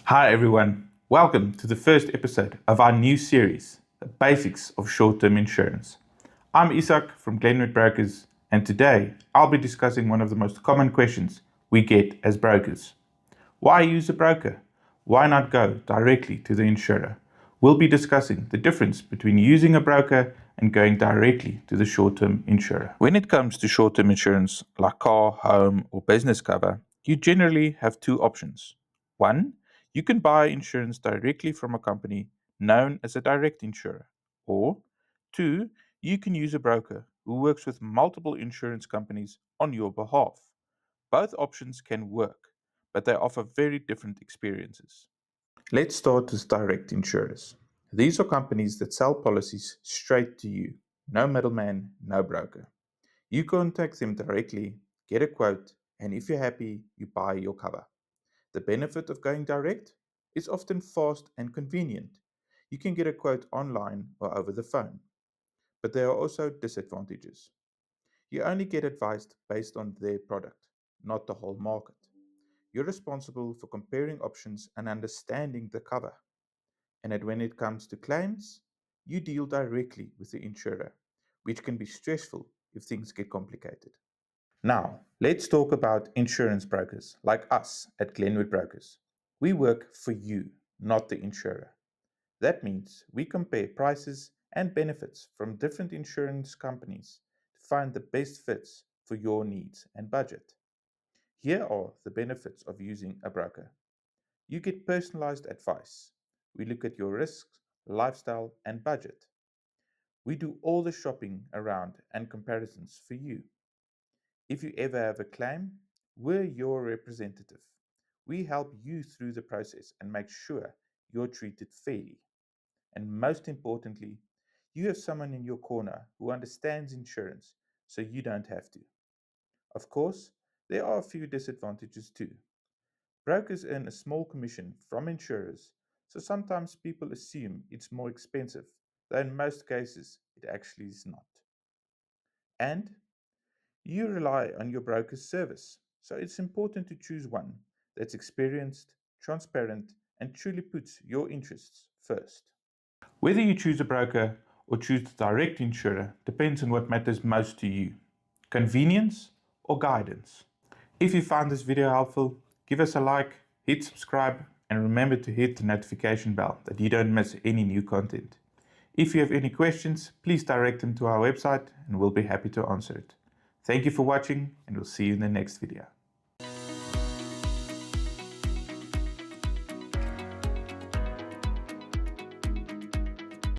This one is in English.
Hi everyone, welcome to the first episode of our new series, The Basics of Short-Term Insurance. I'm Isak from Glenwood Brokers, and today I'll be discussing one of the most common questions we get as brokers. Why use a broker? Why not go directly to the insurer? We'll be discussing the difference between using a broker and going directly to the short-term insurer. When it comes to short-term insurance like car, home, or business cover, you generally have two options. One, you can buy insurance directly from a company known as a direct insurer. Or two, you can use a broker who works with multiple insurance companies on your behalf. Both options can work, but they offer very different experiences. Let's start with direct insurers. These are companies that sell policies straight to you. No middleman, no broker. You contact them directly, get a quote, and if you're happy, you buy your cover. The benefit of going direct is often fast and convenient. You can get a quote online or over the phone, but there are also disadvantages. You only get advice based on their product, not the whole market. You're responsible for comparing options and understanding the cover. And when it comes to claims, you deal directly with the insurer, which can be stressful if things get complicated. Now, let's talk about insurance brokers like us at Glenwood Brokers. We work for you, not the insurer. That means we compare prices and benefits from different insurance companies to find the best fits for your needs and budget. Here are the benefits of using a broker. You get personalized advice. We look at your risks, lifestyle, and budget. We do all the shopping around and comparisons for you. If you ever have a claim, we're your representative. We help you through the process and make sure you're treated fairly. And most importantly, you have someone in your corner who understands insurance so you don't have to. Of course, there are a few disadvantages too. Brokers earn a small commission from insurers, so sometimes people assume it's more expensive, though in most cases it actually is not. And you rely on your broker's service, so it's important to choose one that's experienced, transparent, and truly puts your interests first. Whether you choose a broker or choose the direct insurer depends on what matters most to you: convenience or guidance. If you found this video helpful, give us a like, hit subscribe, and remember to hit the notification bell that you don't miss any new content. If you have any questions, please direct them to our website and we'll be happy to answer it. Thank you for watching, and we'll see you in the next video.